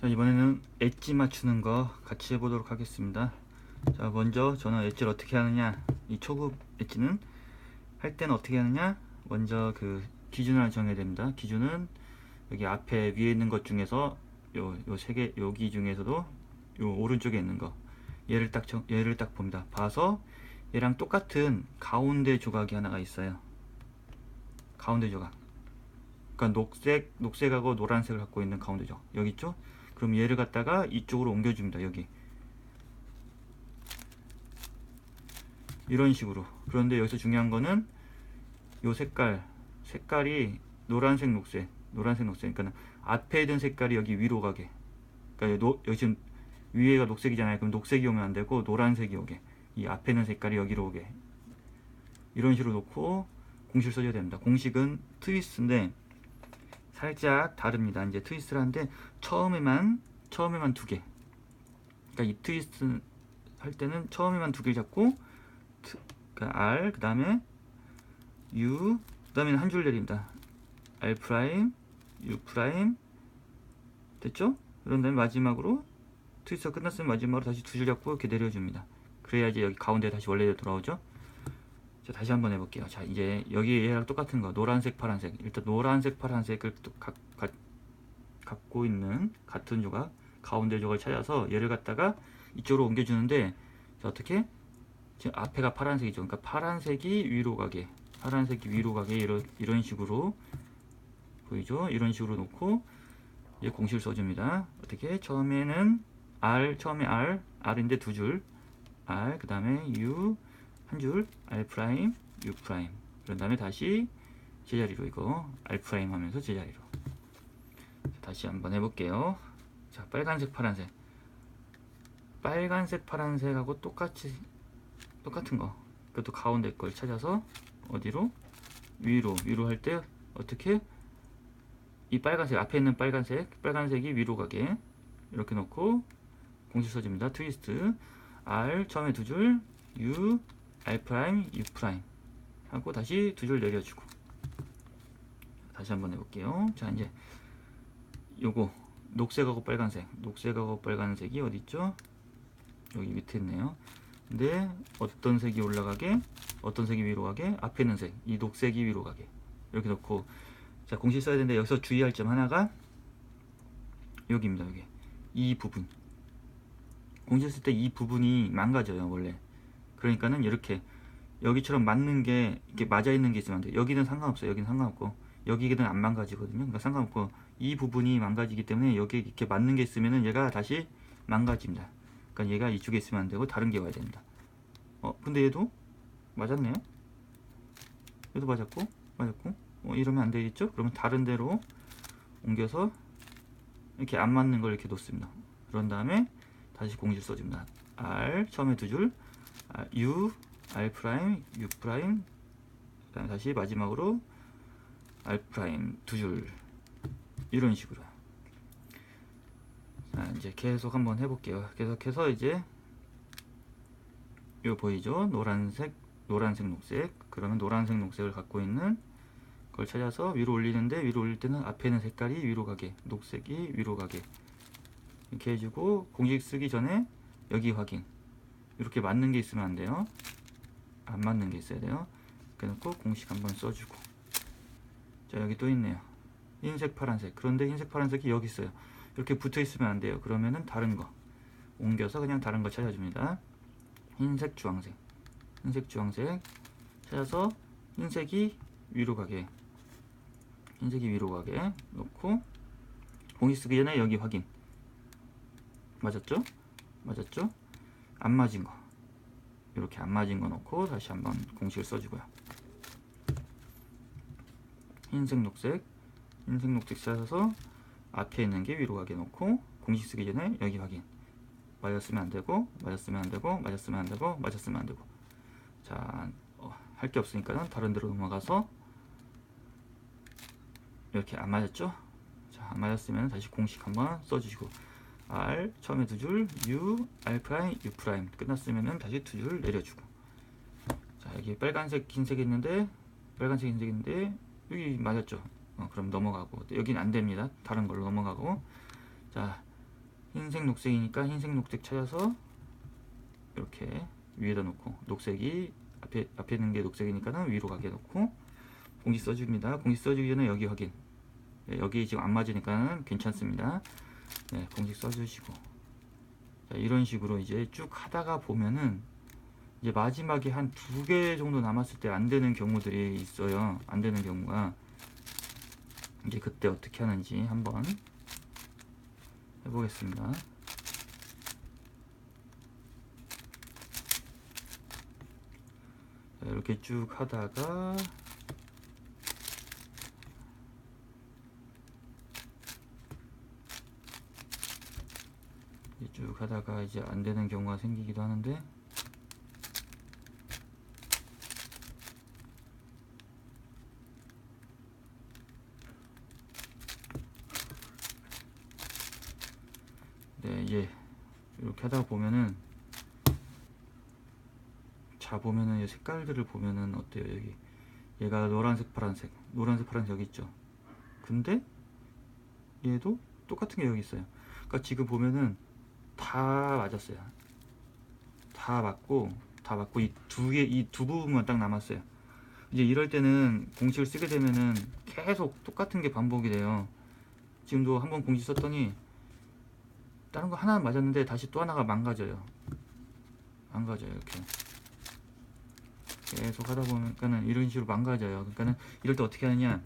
자, 이번에는 엣지 맞추는 거 같이 해보도록 하겠습니다. 자, 먼저 저는 엣지를 어떻게 하느냐, 이 초급 엣지는 할 때는 어떻게 하느냐, 먼저 그 기준을 하나 정해야 됩니다. 기준은 여기 앞에 위에 있는 것 중에서 요 세 개, 여기 중에서도 요 오른쪽에 있는 거, 얘를 딱 봅니다. 봐서 얘랑 똑같은 가운데 조각이 하나가 있어요. 가운데 조각, 그러니까 녹색하고 노란색을 갖고 있는 가운데 조각 여기 있죠. 그럼 얘를 갖다가 이쪽으로 옮겨줍니다. 여기 이런 식으로. 그런데 여기서 중요한 거는 요 색깔이 노란색 녹색 그러니까 앞에 있는 색깔이 여기 위로 가게. 그러니까 여기 지금 위에가 녹색이잖아요. 그럼 녹색이 오면 안 되고 노란색이 오게, 이 앞에 있는 색깔이 여기로 오게, 이런 식으로 놓고 공식을 써줘야 됩니다. 공식은 트위스트인데 살짝 다릅니다. 이제 트위스트를 하는데 처음에만 두 개. 그러니까 이 트위스트 할 때는 처음에만 두 개를 잡고 그러니까 R, 그 다음에 U, 그 다음에 한 줄 내립니다. R 프라임, U 프라임, 됐죠? 그런 다음에 마지막으로 트위스트가 끝났으면 마지막으로 다시 두 줄 잡고 이렇게 내려줍니다. 그래야지 여기 가운데 다시 원래대로 돌아오죠. 자, 다시 한번 해볼게요. 자, 이제 여기 얘랑 똑같은 거 노란색 파란색, 일단 노란색 파란색을 또 갖고 있는 같은 조각, 가운데 조각을 찾아서 얘를 갖다가 이쪽으로 옮겨주는데, 자, 어떻게? 지금 앞에가 파란색이죠. 그러니까 파란색이 위로 가게 이런 식으로 보이죠? 이런 식으로 놓고 이제 공식을 써줍니다. 어떻게? 처음에는 처음에 R인데 두 줄, R, 그 다음에 U, 한 줄, R 프라임, U 프라임. 그런 다음에 다시 제자리로, 이거 R 프라임 하면서 제자리로. 다시 한번 해볼게요. 자, 빨간색 파란색하고 똑같은 거, 그것도 가운데 걸 찾아서 어디로? 위로 할 때 어떻게? 이 빨간색, 앞에 있는 빨간색이 위로 가게 이렇게 놓고 공식 써줍니다. 트위스트 R 처음에 두 줄, U, R 프라임, U 프라임 하고 다시 두 줄 내려주고. 다시 한번 해볼게요. 자, 이제 요거 녹색하고 빨간색이 어디 있죠? 여기 밑에 있네요. 근데 어떤 색이 올라가게, 어떤 색이 위로 가게, 앞에 있는 색, 이 녹색이 위로 가게 이렇게 놓고. 자, 공식 써야 되는데 여기서 주의할 점 하나가 여기입니다. 여기 이 부분, 공식 쓸 때 이 부분이 망가져요 원래. 그러니까는 이렇게 여기처럼 맞는 게 이렇게 맞아 있는 게 있으면 안 돼요. 여기는 상관없어요. 여기는 상관없고 여기는 안 망가지거든요. 그러니까 상관없고 이 부분이 망가지기 때문에 여기 이렇게 맞는 게 있으면은 얘가 다시 망가집니다. 그러니까 얘가 이쪽에 있으면 안 되고 다른 게 와야 됩니다. 근데 얘도 맞았네요. 얘도 맞았고 이러면 안 되겠죠? 그러면 다른 데로 옮겨서 이렇게 안 맞는 걸 이렇게 놓습니다. 그런 다음에 다시 공식 써줍니다. R 처음에 두 줄, U, R 프라임, U 프라임, 그 다음에 다시 마지막으로 R 프라임 두 줄, 이런 식으로. 자, 이제 계속 한번 해볼게요. 계속해서 이제 요 보이죠? 노란색, 녹색. 그러면 노란색, 녹색을 갖고 있는 걸 찾아서 위로 올리는데, 위로 올릴 때는 앞에 있는 색깔이 위로 가게, 녹색이 위로 가게 이렇게 해주고, 공식 쓰기 전에 여기 확인. 이렇게 맞는 게 있으면 안 돼요. 안 맞는 게 있어야 돼요. 이렇게 놓고 공식 한번 써주고. 자, 여기 또 있네요. 흰색 파란색. 그런데 흰색 파란색이 여기 있어요. 이렇게 붙어 있으면 안 돼요. 그러면은 다른 거 옮겨서 그냥 다른 거 찾아줍니다. 흰색 주황색 찾아서 흰색이 위로 가게 놓고, 공식 쓰기 전에 여기 확인. 맞았죠? 안 맞은 거, 이렇게 안 맞은 거 놓고 다시 한번 공식을 써주고요. 흰색 녹색 찾아서 앞에 있는 게 위로 가게 놓고, 공식 쓰기 전에 여기 확인. 맞았으면 안 되고. 자, 할 게 없으니까 다른 데로 넘어가서 이렇게 안 맞았죠? 자, 안 맞았으면 다시 공식 한번 써주시고, R 처음에 두 줄, U, R 프라임, U 프라임 끝났으면 다시 두 줄 내려주고. 자, 여기 빨간색 흰색이 있는데 여기 맞았죠? 그럼 넘어가고, 여긴 안 됩니다. 다른 걸로 넘어가고. 자, 흰색 녹색이니까 흰색 녹색 찾아서 이렇게 위에다 놓고, 녹색이 앞에 있는 게 녹색이니까는 위로 가게 놓고 공지 써줍니다. 공지 써주기 전에 여기 확인. 네, 여기 지금 안 맞으니까는 괜찮습니다. 네, 공지 써주시고. 자, 이런 식으로 이제 쭉 하다가 보면은 이제 마지막에 한 2개 정도 남았을 때 안 되는 경우들이 있어요. 안 되는 경우가. 이제 그때 어떻게 하는지 한번 해보겠습니다. 자, 이렇게 쭉 하다가 쭉 하다가 이제 안 되는 경우가 생기기도 하는데, 네, 이제 이렇게 하다 보면은, 자 보면은 이 색깔들을 보면은 어때요? 여기 얘가 노란색 파란색 여기 있죠. 근데 얘도 똑같은 게 여기 있어요. 그러니까 지금 보면은 다 맞았어요. 다 맞고 이 두 부분만 딱 남았어요. 이제 이럴 때는 공식을 쓰게 되면은 계속 똑같은 게 반복이 돼요. 지금도 한번 공식 썼더니 다른 거 하나 맞았는데 다시 또 하나가 망가져요. 이렇게 계속 하다 보니까는 이런 식으로 망가져요. 그러니까는 이럴 때 어떻게 하느냐,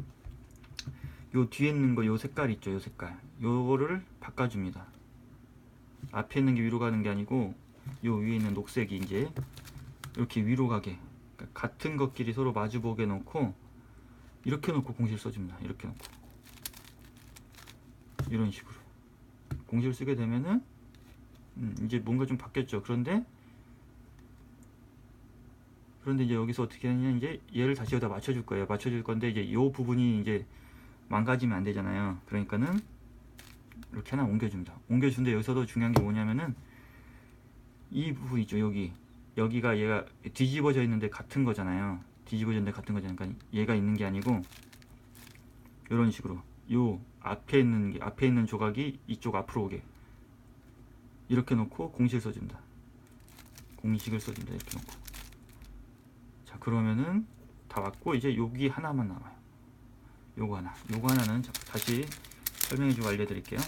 요 뒤에 있는 거 요 색깔 있죠, 요 색깔, 요거를 바꿔줍니다. 앞에 있는 게 위로 가는 게 아니고 요 위에 있는 녹색이 이제 이렇게 위로 가게, 그러니까 같은 것끼리 서로 마주보게 놓고 이렇게 놓고 공식을 써줍니다. 이렇게 놓고 이런 식으로 공식을 쓰게 되면은 이제 뭔가 좀 바뀌었죠. 그런데 이제 여기서 어떻게 하느냐, 이제 얘를 다시 여기다 맞춰줄 거예요. 맞춰줄 건데 이제 요 부분이 이제 망가지면 안 되잖아요. 그러니까는 이렇게 하나 옮겨줍니다. 옮겨주는데 여기서도 중요한 게 뭐냐면은 이 부분 있죠. 여기가 얘가 뒤집어져 있는데 같은 거잖아요. 그러니까 얘가 있는 게 아니고 이런 식으로 요 앞에 있는 조각이 이쪽 앞으로 오게 이렇게 놓고 공식을 써줍니다. 이렇게 놓고. 자, 그러면은 다 맞고 이제 여기 하나만 남아요. 요거 하나는 다시 설명해주고 알려드릴게요.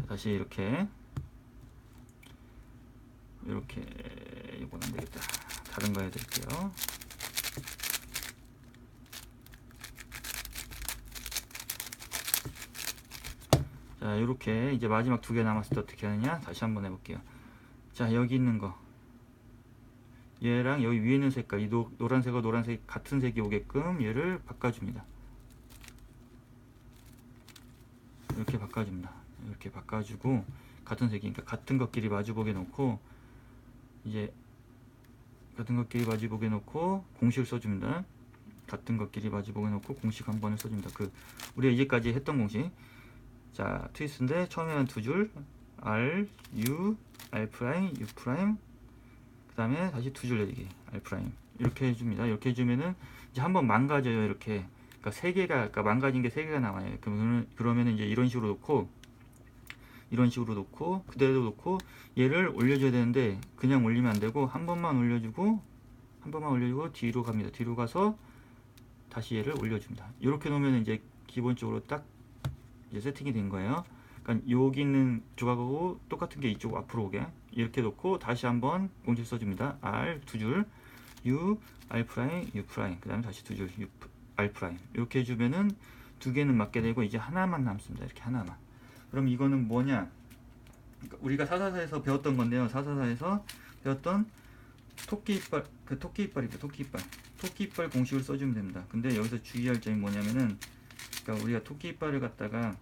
다시 이렇게 이건 안 되겠다. 다른 거 해드릴게요. 자, 이렇게 이제 마지막 2개 남았을 때 어떻게 하느냐 다시 한번 해볼게요. 자, 여기 있는 거 얘랑 여기 위에 있는 색깔, 이 노란색과 노란색 같은 색이 오게끔 얘를 바꿔줍니다. 이렇게 바꿔주고 같은 색이니까 같은 것끼리 마주보게 놓고 이제 공식을 써줍니다. 같은 것끼리 마주보게 놓고 공식 한 번을 써줍니다. 우리가 이제까지 했던 공식. 자, 트위스트인데 처음에는 2줄 R, U, R 프라임, U 프라임, 그 다음에 다시 2줄 내리기 R 프라임 이렇게 해줍니다. 이렇게 해주면은 이제 한번 망가져요. 이렇게. 그러니까 망가진 게 3개가 나와요. 그러면은 이제 이런 식으로 놓고 그대로 놓고 얘를 올려줘야 되는데 그냥 올리면 안 되고 한 번만 올려주고 뒤로 갑니다. 뒤로 가서 다시 얘를 올려줍니다. 이렇게 놓으면 이제 기본적으로 딱 이제 세팅이 된 거예요. 그러니까 여기 있는 조각하고 똑같은 게 이쪽 앞으로 오게 이렇게 놓고 다시 한번 공식 써줍니다. R 2줄 U R 프라임 U 프라임 그 다음에 다시 2줄 U R 프라임 이렇게 해주면은 2개는 맞게 되고 이제 하나만 남습니다. 이렇게 하나만. 그럼 이거는 뭐냐? 그러니까 우리가 444에서 배웠던 건데요. 444에서 배웠던 토끼 이빨 공식을 써주면 됩니다. 근데 여기서 주의할 점이 뭐냐면은, 그러니까 우리가 토끼 이빨을 갖다가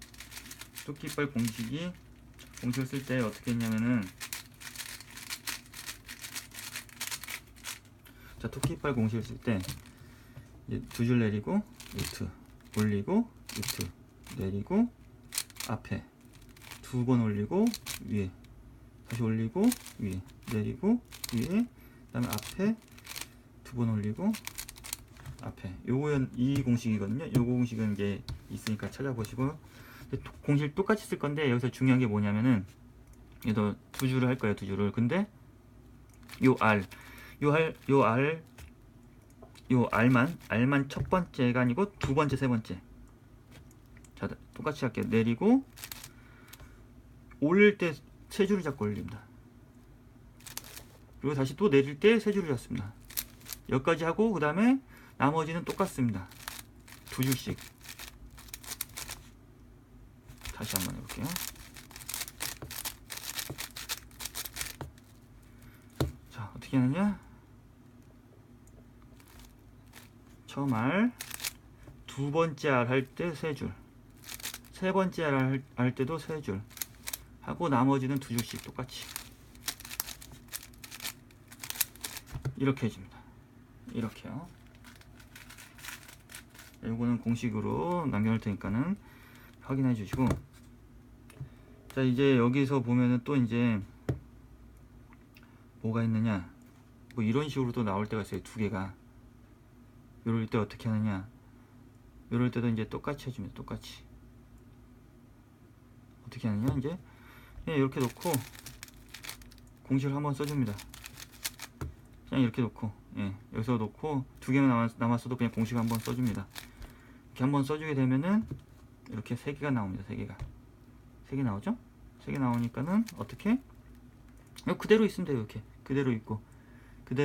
토끼 이빨 공식을 쓸 때 어떻게 했냐면은, 자, 토끼 이빨 공식을 쓸 때 2줄 내리고 루트 올리고 루트 내리고 앞에 2번 올리고 위에 다시 올리고 위에 내리고 위에, 그 다음에 앞에 2번 올리고 앞에, 요거는 이 공식이거든요. 요 공식은 이제 있으니까 찾아보시고, 공식 똑같이 쓸 건데 여기서 중요한 게 뭐냐면은 얘도 두 줄을 할 거예요. 두 줄을. 근데 요 R, 요 R만 첫 번째가 아니고 두 번째, 세 번째. 자, 똑같이 할게요. 내리고 올릴 때 세 줄을 잡고 올립니다. 그리고 다시 또 내릴 때 세 줄을 잡습니다. 여기까지 하고 그 다음에 나머지는 똑같습니다. 두 줄씩. 다시 한번 해볼게요. 자, 어떻게 하느냐? 처음 R, 두 번째 R 할 때 세 줄, 세 번째 R 할 때도 세 줄 하고 나머지는 두 줄씩 똑같이 이렇게 해줍니다. 이렇게요. 이거는 공식으로 남겨놓을 테니까는 확인해 주시고, 자, 이제 여기서 보면은 또 이제 뭐가 있느냐, 뭐 이런 식으로 또 나올 때가 있어요. 두 개가. 이럴 때 어떻게 하느냐, 이럴 때도 이제 똑같이 해줍니다. 똑같이 어떻게 하느냐, 이제 이렇게 놓고 공식을 한번 써줍니다. 그냥 이렇게 놓고, 여기서 놓고 두 개만 남았어도 그냥 공식 한번 써줍니다. 이렇게 한번 써주게 되면은 이렇게 세 개가 나옵니다. 세 개 나오죠? 세 개 나오니까는 어떻게? 그대로 있으면 돼요. 이렇게 그대로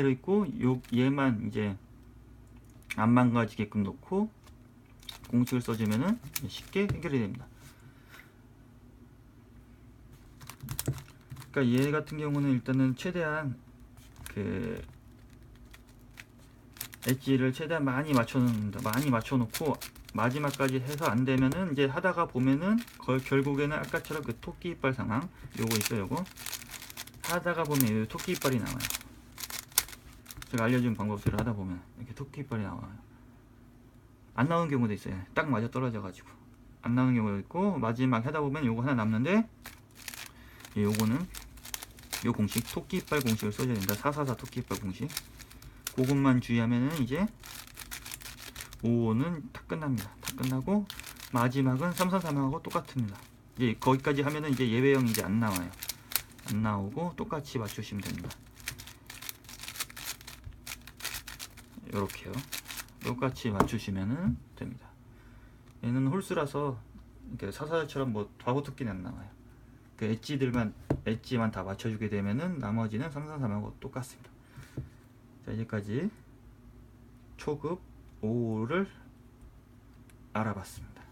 있고 얘만 이제 안 망가지게끔 놓고 공식을 써주면은 쉽게 해결이 됩니다. 그러니까 얘 같은 경우는 일단은 최대한 그 엣지를 최대한 많이 맞춰놓고 마지막까지 해서 안 되면은 이제 하다가 보면은 결국에는 아까처럼 그 토끼 이빨 상황 요거 있어요. 요거 하다가 보면 요 토끼 이빨이 나와요. 제가 알려준 방법대로 하다 보면 이렇게 토끼 이빨이 나와요. 안 나오는 경우도 있어요. 딱 맞아 떨어져 가지고 안 나오는 경우도 있고, 마지막 하다 보면 요거 하나 남는데, 요거는 요 공식 토끼 이빨 공식을 써줘야 된다. 444 토끼 이빨 공식. 그것만 주의하면은 이제 5호는 다 끝납니다. 다 끝나고 마지막은 333하고 똑같습니다. 이제 거기까지 하면은 이제 예외형 이제 안 나와요. 안 나오고 똑같이 맞추시면 됩니다. 요렇게요. 똑같이 맞추시면은 됩니다. 얘는 홀수라서 이렇게 사사처럼 뭐 과거토끼는 안 나와요. 그 엣지만 다 맞춰주게 되면은 나머지는 333하고 똑같습니다. 자, 이제까지 초급 5를 알아봤습니다.